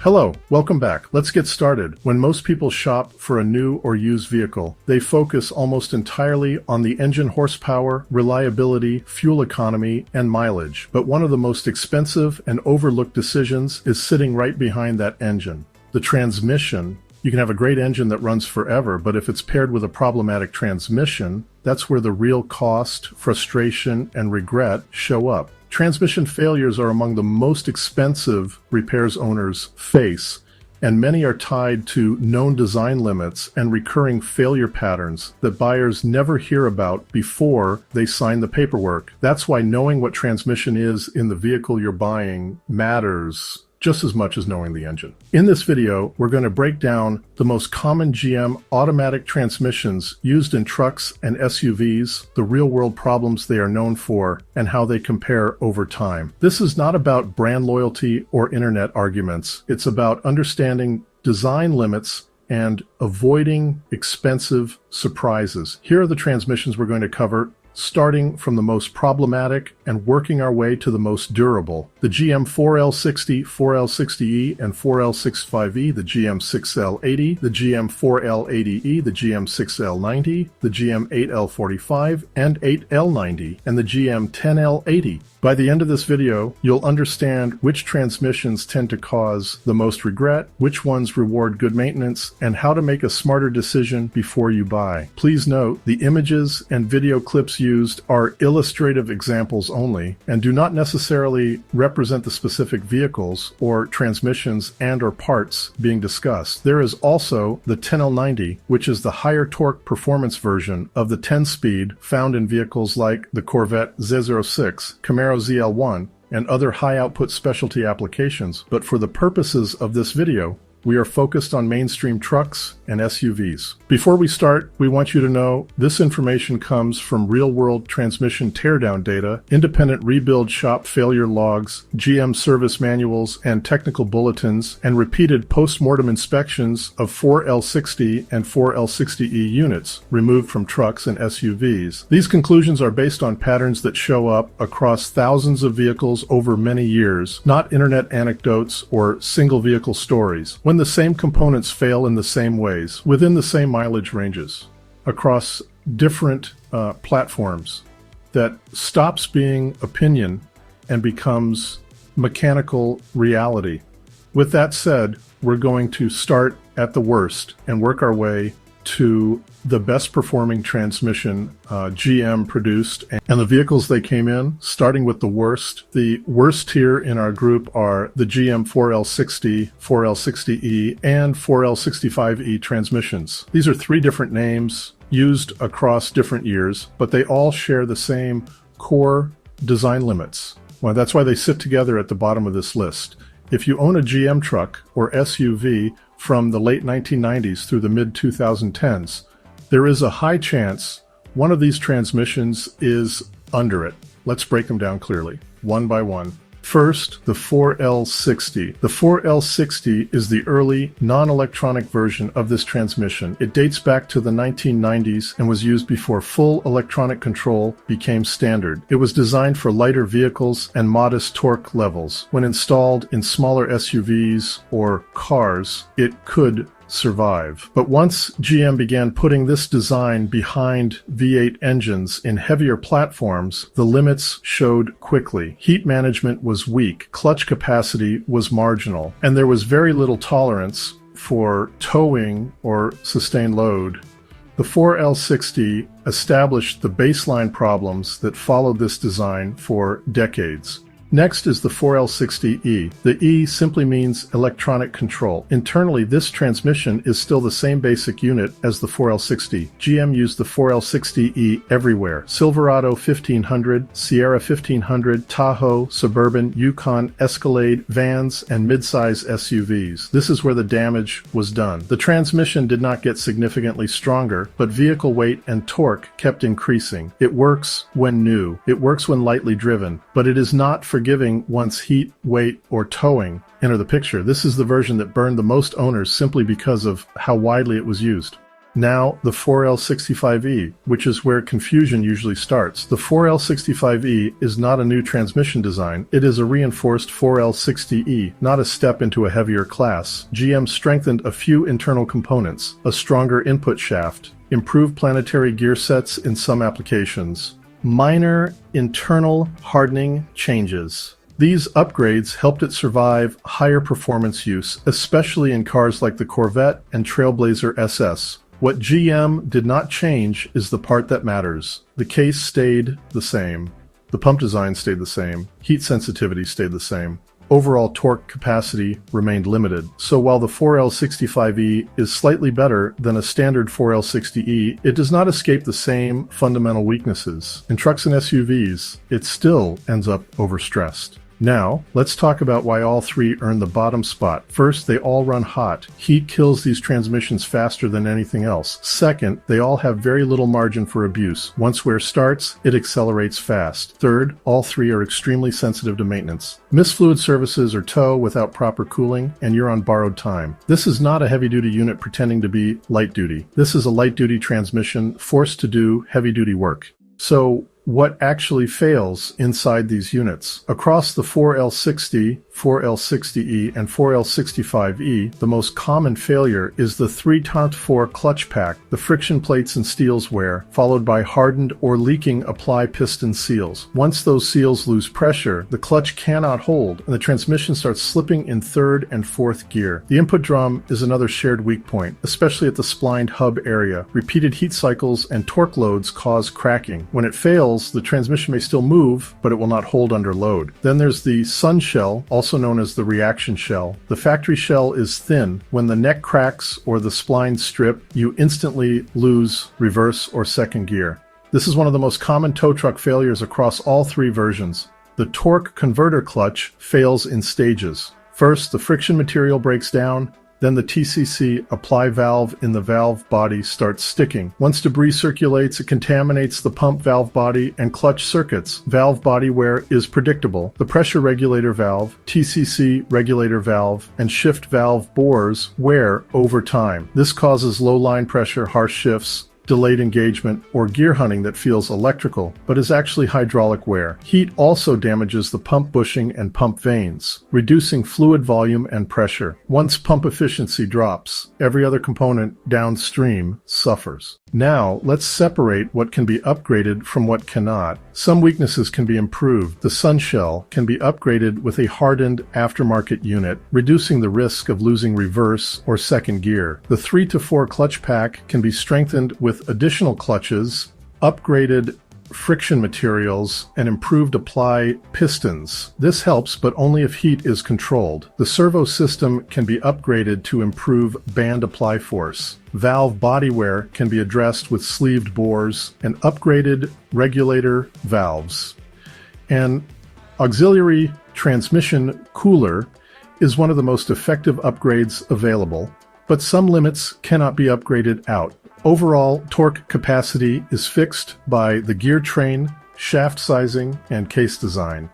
Hello, welcome back. Let's get started. When most people shop for a new or used vehicle, they focus almost entirely on the engine horsepower, reliability, fuel economy, and mileage. But one of the most expensive and overlooked decisions is sitting right behind that engine. The transmission. You can have a great engine that runs forever, but if it's paired with a problematic transmission, that's where the real cost, frustration, and regret show up. Transmission failures are among the most expensive repairs owners face, and many are tied to known design limits and recurring failure patterns that buyers never hear about before they sign the paperwork. That's why knowing what transmission is in the vehicle you're buying matters just as much as knowing the engine. In this video, we're going to break down the most common GM automatic transmissions used in trucks and SUVs, the real-world problems they are known for, and how they compare over time. This is not about brand loyalty or internet arguments. It's about understanding design limits and avoiding expensive surprises. Here are the transmissions we're going to cover, starting from the most problematic and working our way to the most durable. The GM 4L60, 4L60E, and 4L65E, the GM 6L80, the GM 4L80E, the GM 6L90, the GM 8L45, and 8L90, and the GM 10L80. By the end of this video, you'll understand which transmissions tend to cause the most regret, which ones reward good maintenance, and how to make a smarter decision before you buy. Please note, the images and video clips used are illustrative examples only and do not necessarily represent the specific vehicles or transmissions and/or parts being discussed. There is also the 10L90, which is the higher torque performance version of the 10-speed found in vehicles like the Corvette Z06, Camaro ZL1, and other high-output specialty applications. But for the purposes of this video, we are focused on mainstream trucks and SUVs. Before we start, we want you to know this information comes from real-world transmission teardown data, independent rebuild shop failure logs, GM service manuals and technical bulletins, and repeated post-mortem inspections of 4L60 and 4L60E units removed from trucks and SUVs. These conclusions are based on patterns that show up across thousands of vehicles over many years, not internet anecdotes or single vehicle stories. When the same components fail in the same ways, within the same mileage ranges, across different platforms, that stops being opinion and becomes mechanical reality. With that said, we're going to start at the worst and work our way to the best performing transmission GM produced and the vehicles they came in, starting with the worst. The worst here in our group are the GM 4L60, 4L60E, and 4L65E transmissions. These are three different names used across different years, but they all share the same core design limits. Well, that's why they sit together at the bottom of this list. If you own a GM truck or SUV from the late 1990s through the mid-2010s, there is a high chance one of these transmissions is under it. Let's break them down clearly, one by one. First, the 4L60. The 4L60 is the early, non-electronic version of this transmission. It dates back to the 1990s and was used before full electronic control became standard. It was designed for lighter vehicles and modest torque levels. When installed in smaller SUVs or cars, it could survive. But once GM began putting this design behind V8 engines in heavier platforms, the limits showed quickly. Heat management was weak, clutch capacity was marginal, and there was very little tolerance for towing or sustained load. The 4L60 established the baseline problems that followed this design for decades. Next is the 4L60E. The E simply means electronic control. Internally, this transmission is still the same basic unit as the 4L60. GM used the 4L60E everywhere. Silverado 1500, Sierra 1500, Tahoe, Suburban, Yukon, Escalade, vans, and midsize SUVs. This is where the damage was done. The transmission did not get significantly stronger, but vehicle weight and torque kept increasing. It works when new. It works when lightly driven, but it is not forgiving once heat, weight, or towing enter the picture. This is the version that burned the most owners simply because of how widely it was used. Now, the 4L65E, which is where confusion usually starts. The 4L65E is not a new transmission design. It is a reinforced 4L60E, not a step into a heavier class. GM strengthened a few internal components, a stronger input shaft, improved planetary gear sets in some applications, minor internal hardening changes. These upgrades helped it survive higher performance use, especially in cars like the Corvette and Trailblazer SS. What GM did not change is the part that matters. The case stayed the same. The pump design stayed the same. Heat sensitivity stayed the same. Overall torque capacity remained limited. So while the 4L65E is slightly better than a standard 4L60E, it does not escape the same fundamental weaknesses. In trucks and SUVs, it still ends up overstressed. Now, let's talk about why all three earn the bottom spot. First, they all run hot. Heat kills these transmissions faster than anything else. Second, they all have very little margin for abuse. Once wear starts, it accelerates fast. Third, all three are extremely sensitive to maintenance. Miss fluid services or tow without proper cooling, and you're on borrowed time. This is not a heavy-duty unit pretending to be light-duty. This is a light-duty transmission forced to do heavy-duty work. So, what actually fails inside these units? Across the 4L60, 4L60E, and 4L65E, the most common failure is the 3-4 clutch pack, the friction plates and seals wear, followed by hardened or leaking apply piston seals. Once those seals lose pressure, the clutch cannot hold, and the transmission starts slipping in third and fourth gear. The input drum is another shared weak point, especially at the splined hub area. Repeated heat cycles and torque loads cause cracking. When it fails, the transmission may still move, but it will not hold under load. Then there's the sun shell, also known as the reaction shell. The factory shell is thin. When the neck cracks or the spline strip, you instantly lose reverse or second gear. This is one of the most common tow truck failures across all three versions. The torque converter clutch fails in stages. First, the friction material breaks down. Then the TCC apply valve in the valve body starts sticking. Once debris circulates, it contaminates the pump valve body and clutch circuits. Valve body wear is predictable. The pressure regulator valve, TCC regulator valve, and shift valve bores wear over time. This causes low line pressure, harsh shifts, delayed engagement, or gear hunting that feels electrical, but is actually hydraulic wear. Heat also damages the pump bushing and pump vanes, reducing fluid volume and pressure. Once pump efficiency drops, every other component downstream suffers. Now, let's separate what can be upgraded from what cannot. Some weaknesses can be improved. The sun shell can be upgraded with a hardened aftermarket unit, reducing the risk of losing reverse or second gear. The 3-4 clutch pack can be strengthened with additional clutches, upgraded friction materials, and improved apply pistons. This helps, but only if heat is controlled. The servo system can be upgraded to improve band apply force. Valve bodywear can be addressed with sleeved bores and upgraded regulator valves. An auxiliary transmission cooler is one of the most effective upgrades available, but some limits cannot be upgraded out. Overall, torque capacity is fixed by the gear train, shaft sizing, and case design.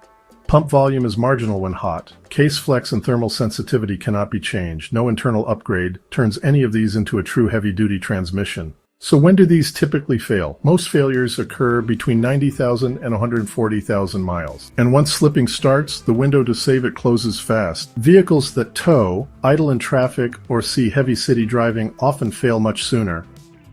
Pump volume is marginal when hot. Case flex and thermal sensitivity cannot be changed. No internal upgrade turns any of these into a true heavy-duty transmission. So when do these typically fail? Most failures occur between 90,000 and 140,000 miles. And once slipping starts, the window to save it closes fast. Vehicles that tow, idle in traffic, or see heavy city driving often fail much sooner.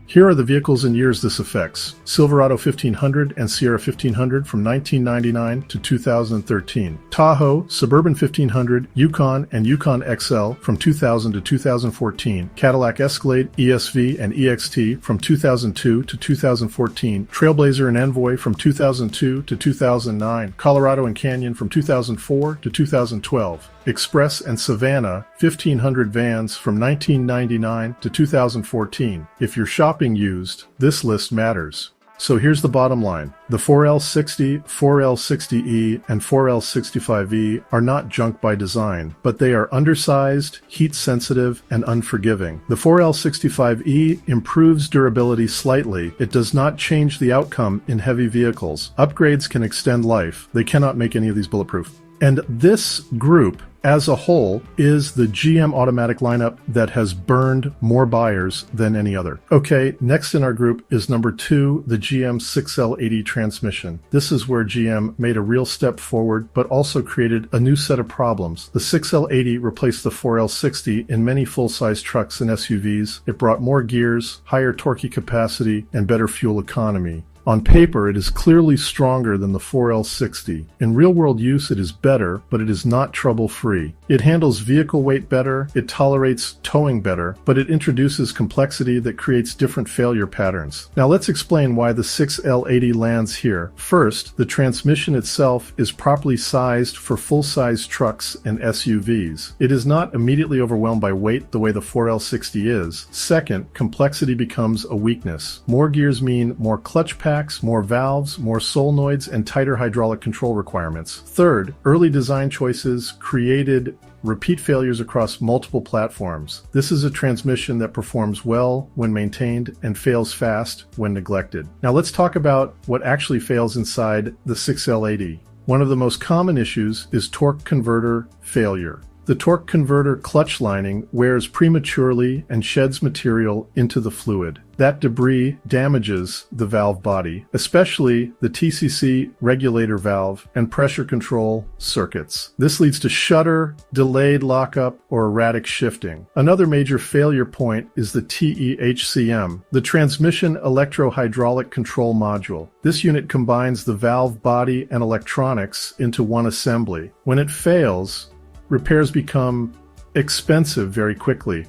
Here are the vehicles and years this affects. Silverado 1500 and Sierra 1500 from 1999 to 2013. Tahoe, Suburban 1500, Yukon, and Yukon XL from 2000 to 2014. Cadillac Escalade, ESV, and EXT from 2002 to 2014. Trailblazer and Envoy from 2002 to 2009. Colorado and Canyon from 2004 to 2012. Express and Savannah 1500 vans from 1999 to 2014. If you're shopping used, this list matters. So here's the bottom line. The 4L60, 4L60E, and 4L65E are not junk by design, but they are undersized, heat-sensitive, and unforgiving. The 4L65E improves durability slightly. It does not change the outcome in heavy vehicles. Upgrades can extend life. They cannot make any of these bulletproof. And this group, as a whole, is the GM automatic lineup that has burned more buyers than any other. Okay, next in our group is number 2, the GM 6L80 transmission. This is where GM made a real step forward, but also created a new set of problems. The 6L80 replaced the 4L60 in many full-size trucks and SUVs. It brought more gears, higher torque capacity, and better fuel economy. On paper, it is clearly stronger than the 4L60. In real-world use, it is better, but it is not trouble-free. It handles vehicle weight better, it tolerates towing better, but it introduces complexity that creates different failure patterns. Now let's explain why the 6L80 lands here. First, the transmission itself is properly sized for full-size trucks and SUVs. It is not immediately overwhelmed by weight the way the 4L60 is. Second, complexity becomes a weakness. More gears mean more clutch packs, more valves, more solenoids, and tighter hydraulic control requirements. Third, early design choices created repeat failures across multiple platforms. This is a transmission that performs well when maintained and fails fast when neglected. Now let's talk about what actually fails inside the 6L80. One of the most common issues is torque converter failure. The torque converter clutch lining wears prematurely and sheds material into the fluid. That debris damages the valve body, especially the TCC regulator valve and pressure control circuits. This leads to shudder, delayed lockup, or erratic shifting. Another major failure point is the TEHCM, the Transmission Electro-Hydraulic Control Module. This unit combines the valve body and electronics into one assembly. When it fails, repairs become expensive very quickly.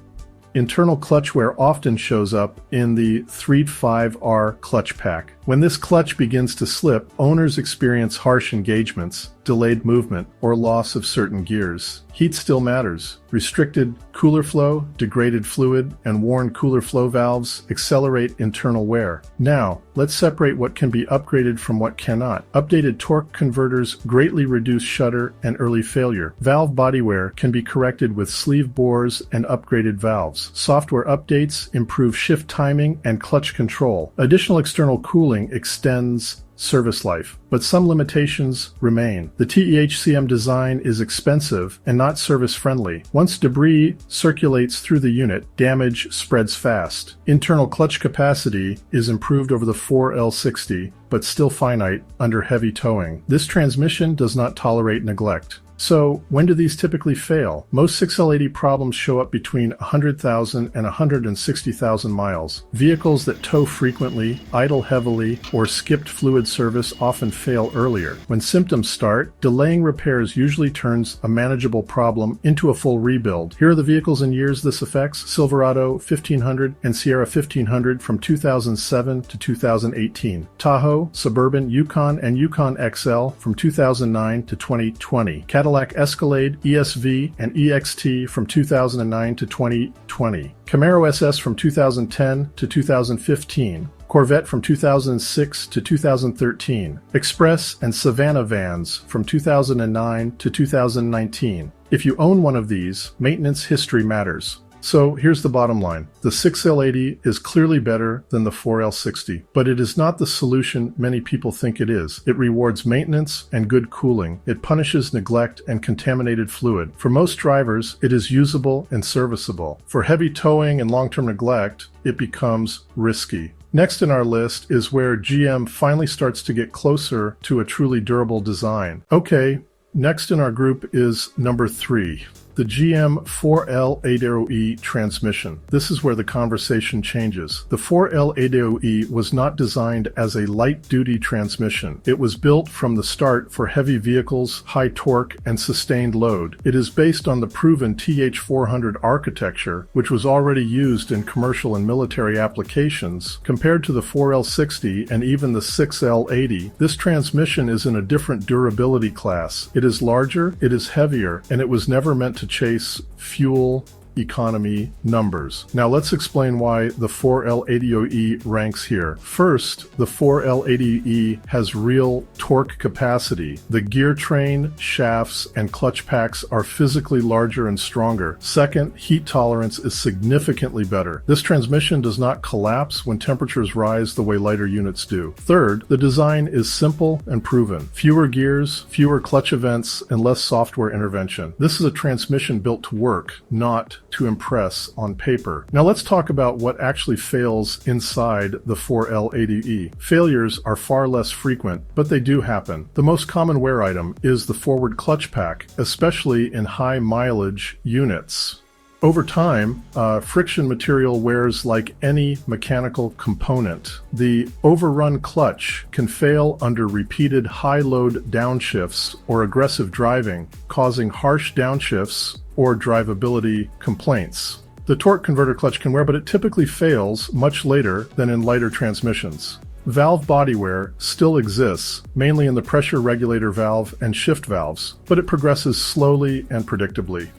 Internal clutch wear often shows up in the 3-5R clutch pack. When this clutch begins to slip, owners experience harsh engagements, delayed movement, or loss of certain gears. Heat still matters. Restricted cooler flow, degraded fluid, and worn cooler flow valves accelerate internal wear. Now, let's separate what can be upgraded from what cannot. Updated torque converters greatly reduce shudder and early failure. Valve body wear can be corrected with sleeve bores and upgraded valves. Software updates improve shift timing and clutch control. Additional external cooling extends service life, but some limitations remain. The TEHCM design is expensive and not service-friendly. Once debris circulates through the unit, damage spreads fast. Internal clutch capacity is improved over the 4L60, but still finite under heavy towing. This transmission does not tolerate neglect. So, when do these typically fail? Most 6L80 problems show up between 100,000 and 160,000 miles. Vehicles that tow frequently, idle heavily, or skipped fluid service often fail earlier. When symptoms start, delaying repairs usually turns a manageable problem into a full rebuild. Here are the vehicles and years this affects: Silverado 1500 and Sierra 1500 from 2007 to 2018. Tahoe, Suburban, Yukon, and Yukon XL from 2009 to 2020. Cadillac Escalade, ESV, and EXT from 2009 to 2020. Camaro SS from 2010 to 2015. Corvette from 2006 to 2013. Express and Savannah vans from 2009 to 2019. If you own one of these, maintenance history matters. So here's the bottom line. The 6L80 is clearly better than the 4L60, but it is not the solution many people think it is. It rewards maintenance and good cooling. It punishes neglect and contaminated fluid. For most drivers, it is usable and serviceable. For heavy towing and long-term neglect, it becomes risky. Next in our list is where GM finally starts to get closer to a truly durable design. Okay, next in our group is number 3. The GM 4L80E transmission. This is where the conversation changes. The 4L80E was not designed as a light-duty transmission. It was built from the start for heavy vehicles, high torque, and sustained load. It is based on the proven TH400 architecture, which was already used in commercial and military applications. Compared to the 4L60 and even the 6L80, this transmission is in a different durability class. It is larger, it is heavier, and it was never meant to chase fuel economy numbers. Now let's explain why the 4L80E ranks here. First, the 4L80E has real torque capacity. The gear train, shafts, and clutch packs are physically larger and stronger. Second, heat tolerance is significantly better. This transmission does not collapse when temperatures rise the way lighter units do. Third, the design is simple and proven. Fewer gears, fewer clutch events, and less software intervention. This is a transmission built to work, not to impress on paper. Now let's talk about what actually fails inside the 4L80E. Failures are far less frequent, but they do happen. The most common wear item is the forward clutch pack, especially in high mileage units. Over time, friction material wears like any mechanical component. The overrun clutch can fail under repeated high-load downshifts or aggressive driving, causing harsh downshifts or drivability complaints. The torque converter clutch can wear, but it typically fails much later than in lighter transmissions. Valve body wear still exists, mainly in the pressure regulator valve and shift valves, but it progresses slowly and predictably.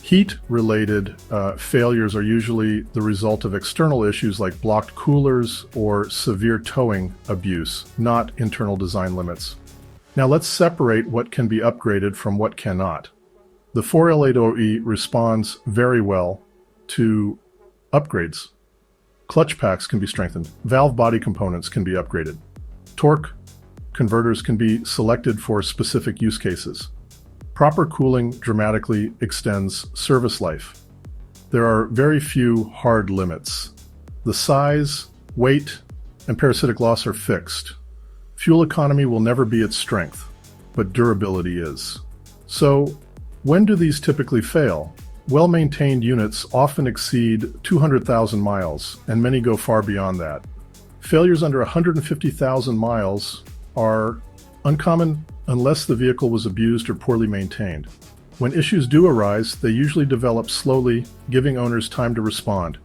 Heat-related failures are usually the result of external issues like blocked coolers or severe towing abuse, not internal design limits. Now let's separate what can be upgraded from what cannot. The 4L80E responds very well to upgrades. Clutch packs can be strengthened. Valve body components can be upgraded. Torque converters can be selected for specific use cases. Proper cooling dramatically extends service life. There are very few hard limits. The size, weight, and parasitic loss are fixed. Fuel economy will never be its strength, but durability is. So, when do these typically fail? Well-maintained units often exceed 200,000 miles, and many go far beyond that. Failures under 150,000 miles are uncommon unless the vehicle was abused or poorly maintained. When issues do arise, they usually develop slowly, giving owners time to respond.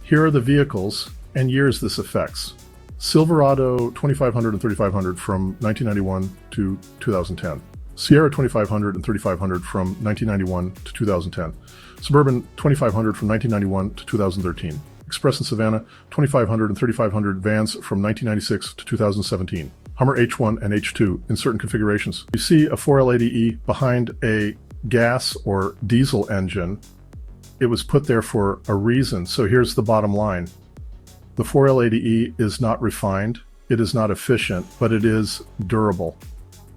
Here are the vehicles and years this affects. Silverado 2500 and 3500 from 1991 to 2010. Sierra 2500 and 3500 from 1991 to 2010. Suburban 2500 from 1991 to 2013. Express and Savannah 2500 and 3500 vans from 1996 to 2017. Hummer H1 and H2 in certain configurations. You see a 4L80E behind a gas or diesel engine. It was put there for a reason, so here's the bottom line. The 4L80E is not refined, it is not efficient, but it is durable.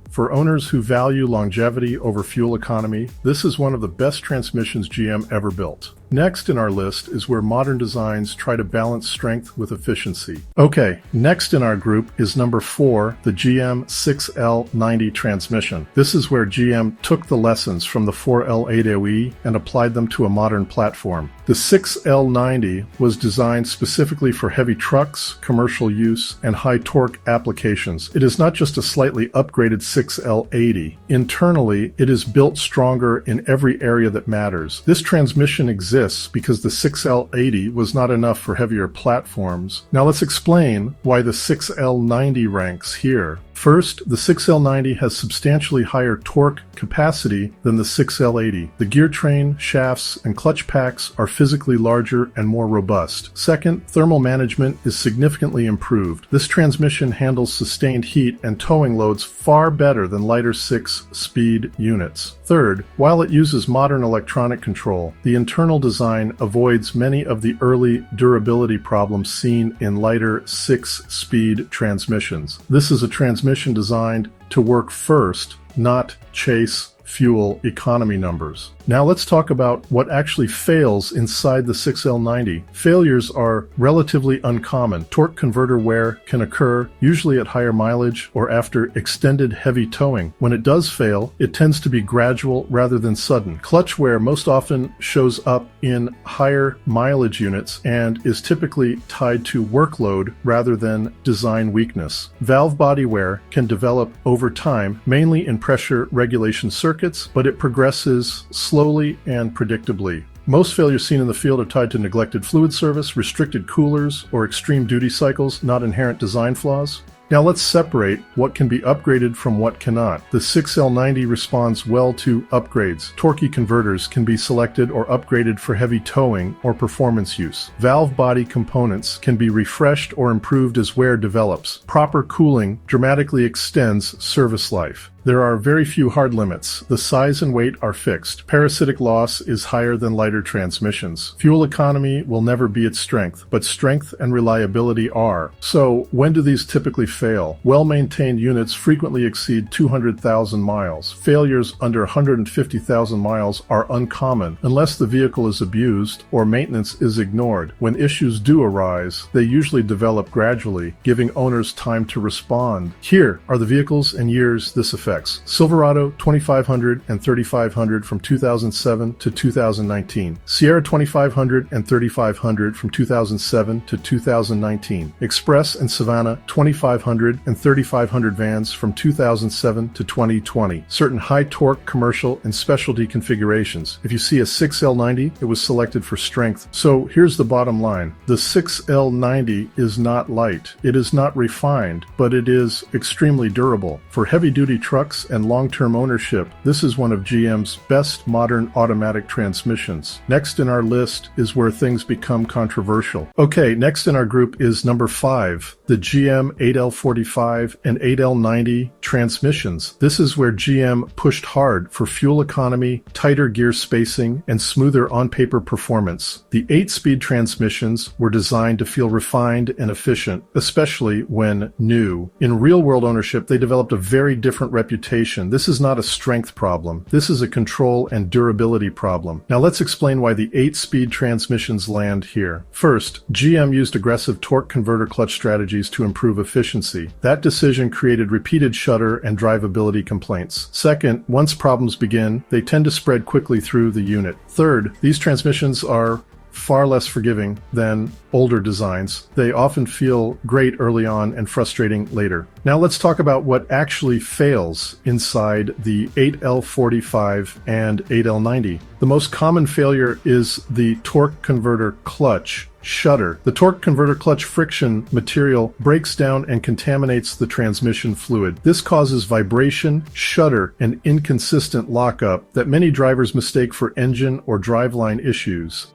For owners who value longevity over fuel economy, this is one of the best transmissions GM ever built. Next in our list is where modern designs try to balance strength with efficiency. Okay, next in our group is number 4, the GM 6L90 transmission. This is where GM took the lessons from the 4L80E and applied them to a modern platform. The 6L90 was designed specifically for heavy trucks, commercial use, and high torque applications. It is not just a slightly upgraded 6L80. Internally, it is built stronger in every area that matters. This transmission exists because the 6L80 was not enough for heavier platforms. Now let's explain why the 6L90 ranks here. First, the 6L90 has substantially higher torque capacity than the 6L80. The gear train, shafts, and clutch packs are physically larger and more robust. Second, thermal management is significantly improved. This transmission handles sustained heat and towing loads far better than lighter 6-speed units. Third, while it uses modern electronic control, the internal design avoids many of the early durability problems seen in lighter 6-speed transmissions. This is a transmission designed to work first, not chase fuel economy numbers. Now let's talk about what actually fails inside the 6L90. Failures are relatively uncommon. Torque converter wear can occur usually at higher mileage or after extended heavy towing. When it does fail, it tends to be gradual rather than sudden. Clutch wear most often shows up in higher mileage units and is typically tied to workload rather than design weakness. Valve body wear can develop over time, mainly in pressure regulation circuits, but it progresses slowly and predictably. Most failures seen in the field are tied to neglected fluid service, restricted coolers, or extreme duty cycles, not inherent design flaws. Now let's separate what can be upgraded from what cannot. The 6L90 responds well to upgrades. Torquey converters can be selected or upgraded for heavy towing or performance use. Valve body components can be refreshed or improved as wear develops. Proper cooling dramatically extends service life. There are very few hard limits. The size and weight are fixed. Parasitic loss is higher than lighter transmissions. Fuel economy will never be its strength, but strength and reliability are. So, when do these typically fail? Well-maintained units frequently exceed 200,000 miles. Failures under 150,000 miles are uncommon unless the vehicle is abused or maintenance is ignored. When issues do arise, they usually develop gradually, giving owners time to respond. Here are the vehicles and years this affects. Silverado 2500 and 3500 from 2007 to 2019. Sierra 2500 and 3500 from 2007 to 2019. Express and Savannah 2500 and 3500 vans from 2007 to 2020. Certain high torque commercial and specialty configurations. If you see a 6L90, it was selected for strength. So here's the bottom line. The 6L90 is not light. It is not refined, but it is extremely durable. For heavy-duty trucks and long-term ownership, this is one of GM's best modern automatic transmissions. Next in our list is where things become controversial. Okay, next in our group is number 5, the GM 8L45 and 8L90 transmissions. This is where GM pushed hard for fuel economy, tighter gear spacing, and smoother on-paper performance. The 8-speed transmissions were designed to feel refined and efficient, especially when new. In real-world ownership, they developed a very different reputation. This is not a strength problem. This is a control and durability problem. Now let's explain why the 8-speed transmissions land here. First, GM used aggressive torque converter clutch strategies to improve efficiency. That decision created repeated shudder and drivability complaints. Second, once problems begin, they tend to spread quickly through the unit. Third, these transmissions are far less forgiving than older designs. They often feel great early on and frustrating later. Now let's talk about what actually fails inside the 8L45 and 8L90. The most common failure is the torque converter clutch shudder. The torque converter clutch friction material breaks down and contaminates the transmission fluid. This causes vibration, shudder, and inconsistent lockup that many drivers mistake for engine or driveline issues.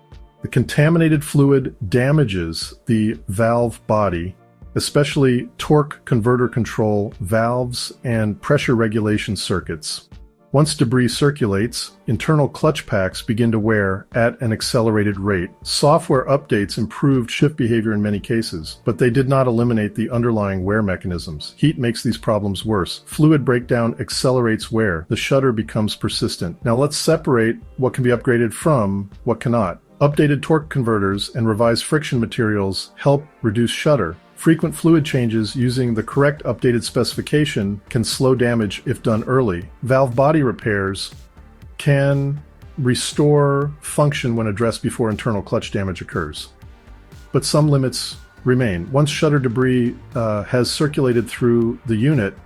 The contaminated fluid damages the valve body, especially torque converter control valves and pressure regulation circuits. Once debris circulates, internal clutch packs begin to wear at an accelerated rate. Software updates improved shift behavior in many cases, but they did not eliminate the underlying wear mechanisms. Heat makes these problems worse. Fluid breakdown accelerates wear. The shudder becomes persistent. Now let's separate what can be upgraded from what cannot. Updated torque converters and revised friction materials help reduce shudder. Frequent fluid changes using the correct updated specification can slow damage if done early. Valve body repairs can restore function when addressed before internal clutch damage occurs. But some limits remain. Once shudder debris has circulated through the unit,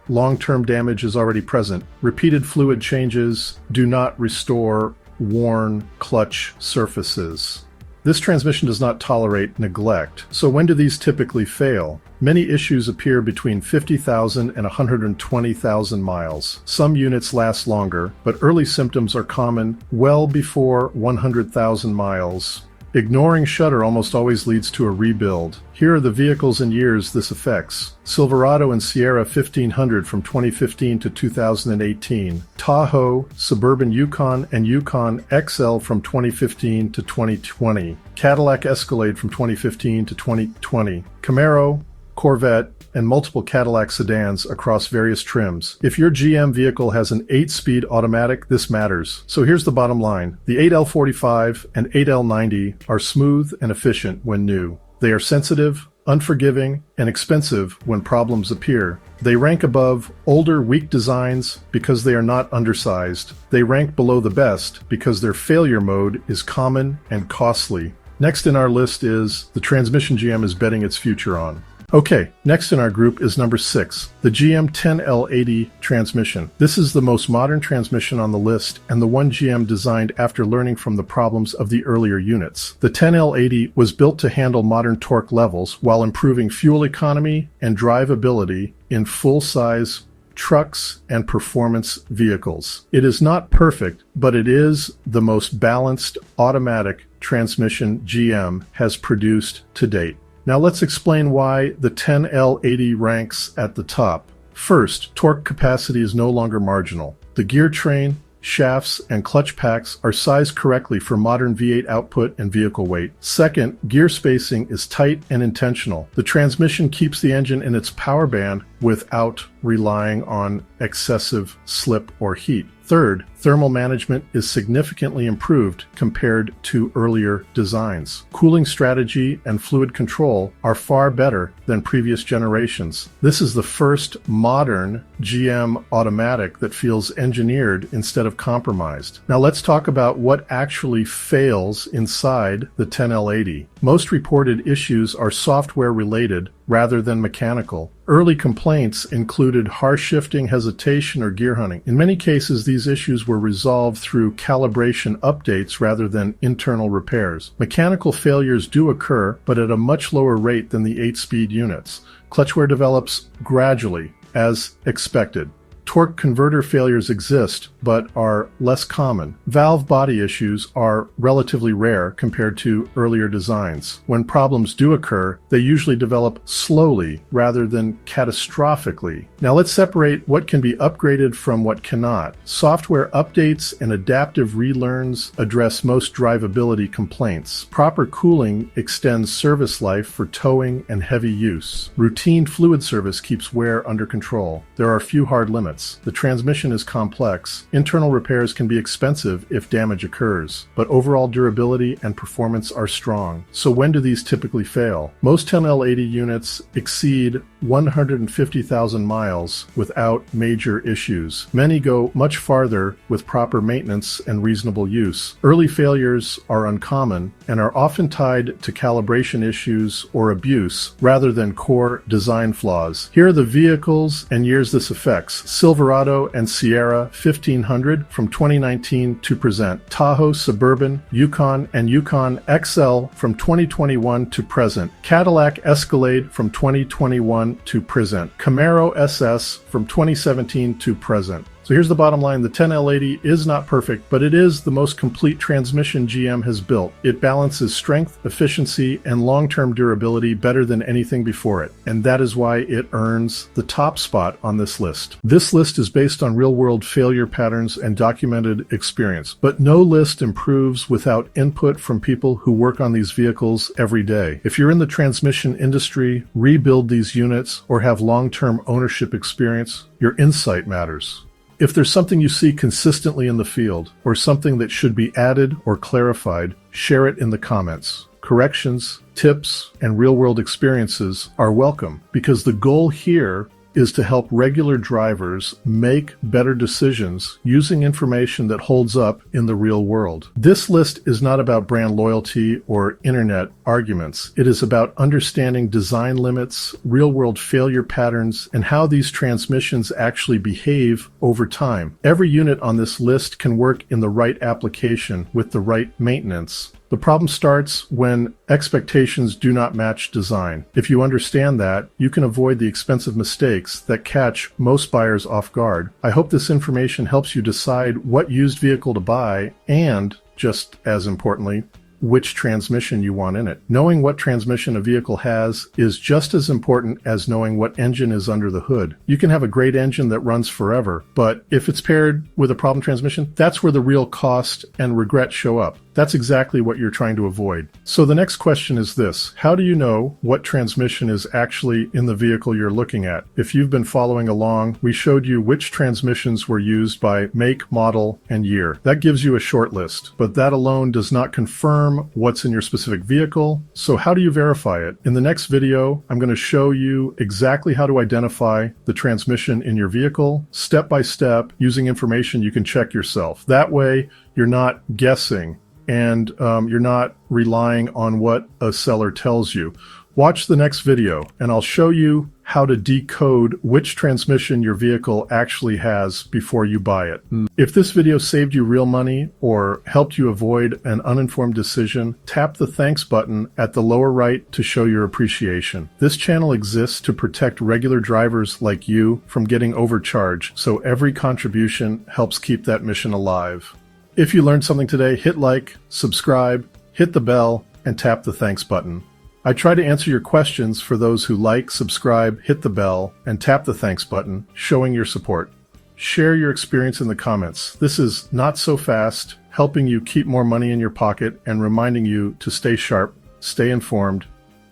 long-term damage is already present. Repeated fluid changes do not restore worn clutch surfaces. This transmission does not tolerate neglect. So when do these typically fail? Many issues appear between 50,000 and 120,000 miles. Some units last longer, but early symptoms are common well before 100,000 miles. Ignoring shudder almost always leads to a rebuild. Here are the vehicles and years this affects. Silverado and Sierra 1500 from 2015 to 2018. Tahoe, Suburban Yukon, and Yukon XL from 2015 to 2020. Cadillac Escalade from 2015 to 2020. Camaro, Corvette, and multiple Cadillac sedans across various trims. If your GM vehicle has an 8-speed automatic, this matters. So here's the bottom line. The 8L45 and 8L90 are smooth and efficient when new. They are sensitive, unforgiving, and expensive when problems appear. They rank above older, weak designs because they are not undersized. They rank below the best because their failure mode is common and costly. Next in our list is the transmission GM is betting its future on. Okay, next in our group is number 6, the GM10L80 transmission. This is the most modern transmission on the list and the one GM designed after learning from the problems of the earlier units. The 10L80 was built to handle modern torque levels while improving fuel economy and drivability in full-size trucks and performance vehicles. It is not perfect, but it is the most balanced automatic transmission GM has produced to date. Now let's explain why the 10L80 ranks at the top. First, torque capacity is no longer marginal. The gear train, shafts, and clutch packs are sized correctly for modern V8 output and vehicle weight. Second, gear spacing is tight and intentional. The transmission keeps the engine in its power band without relying on excessive slip or heat. Third, thermal management is significantly improved compared to earlier designs. Cooling strategy and fluid control are far better than previous generations. This is the first modern GM automatic that feels engineered instead of compromised. Now let's talk about what actually fails inside the 10L80. Most reported issues are software related rather than mechanical. Early complaints included harsh shifting, hesitation, or gear hunting. In many cases, these issues were resolved through calibration updates rather than internal repairs. Mechanical failures do occur, but at a much lower rate than the 8-speed units. Clutch wear develops gradually, as expected. Torque converter failures exist, but are less common. Valve body issues are relatively rare compared to earlier designs. When problems do occur, they usually develop slowly rather than catastrophically. Now let's separate what can be upgraded from what cannot. Software updates and adaptive relearns address most drivability complaints. Proper cooling extends service life for towing and heavy use. Routine fluid service keeps wear under control. There are few hard limits. The transmission is complex. Internal repairs can be expensive if damage occurs, but overall durability and performance are strong. So when do these typically fail? Most 10L80 units exceed 150,000 miles without major issues. Many go much farther with proper maintenance and reasonable use. Early failures are uncommon and are often tied to calibration issues or abuse rather than core design flaws. Here are the vehicles and years this affects. Silverado and Sierra 1500 from 2019 to present. Tahoe, Suburban, Yukon, and Yukon XL from 2021 to present. Cadillac Escalade from 2021 to present. Camaro SS from 2017 to present. So here's the bottom line. The 10L80 is not perfect, but it is the most complete transmission GM has built. It balances strength, efficiency, and long-term durability better than anything before it. And that is why it earns the top spot on this list. This list is based on real-world failure patterns and documented experience, but no list improves without input from people who work on these vehicles every day. If you're in the transmission industry, rebuild these units, or have long-term ownership experience, your insight matters. If there's something you see consistently in the field, or something that should be added or clarified, share it in the comments. Corrections, tips, and real-world experiences are welcome, because the goal here is to help regular drivers make better decisions using information that holds up in the real world. This list is not about brand loyalty or internet arguments. It is about understanding design limits, real-world failure patterns, and how these transmissions actually behave over time. Every unit on this list can work in the right application with the right maintenance. The problem starts when expectations do not match design. If you understand that, you can avoid the expensive mistakes that catch most buyers off guard. I hope this information helps you decide what used vehicle to buy and, just as importantly, which transmission you want in it. Knowing what transmission a vehicle has is just as important as knowing what engine is under the hood. You can have a great engine that runs forever, but if it's paired with a problem transmission, that's where the real cost and regret show up. That's exactly what you're trying to avoid. So the next question is this: how do you know what transmission is actually in the vehicle you're looking at? If you've been following along, we showed you which transmissions were used by make, model, and year. That gives you a short list, but that alone does not confirm what's in your specific vehicle. So how do you verify it? In the next video, I'm going to show you exactly how to identify the transmission in your vehicle, step by step, using information you can check yourself. That way, you're not guessing and you're not relying on what a seller tells you. Watch the next video, and I'll show you how to decode which transmission your vehicle actually has before you buy it. If this video saved you real money or helped you avoid an uninformed decision, tap the thanks button at the lower right to show your appreciation. This channel exists to protect regular drivers like you from getting overcharged, so every contribution helps keep that mission alive. If you learned something today, hit like, subscribe, hit the bell, and tap the thanks button. I try to answer your questions for those who like, subscribe, hit the bell, and tap the thanks button, showing your support. Share your experience in the comments. This is Not So Fast, helping you keep more money in your pocket and reminding you to stay sharp, stay informed,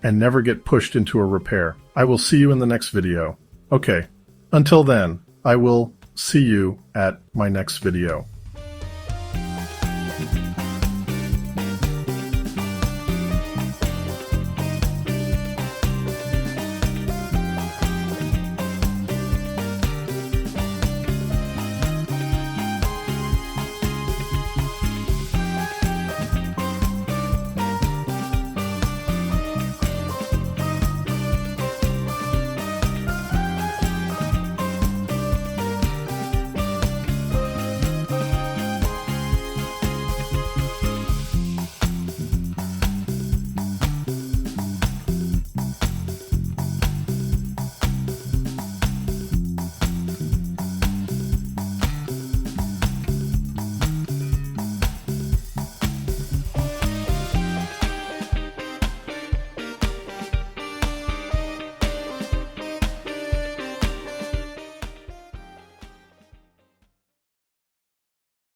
and never get pushed into a repair. I will see you in the next video. Okay, until then, I will see you at my next video.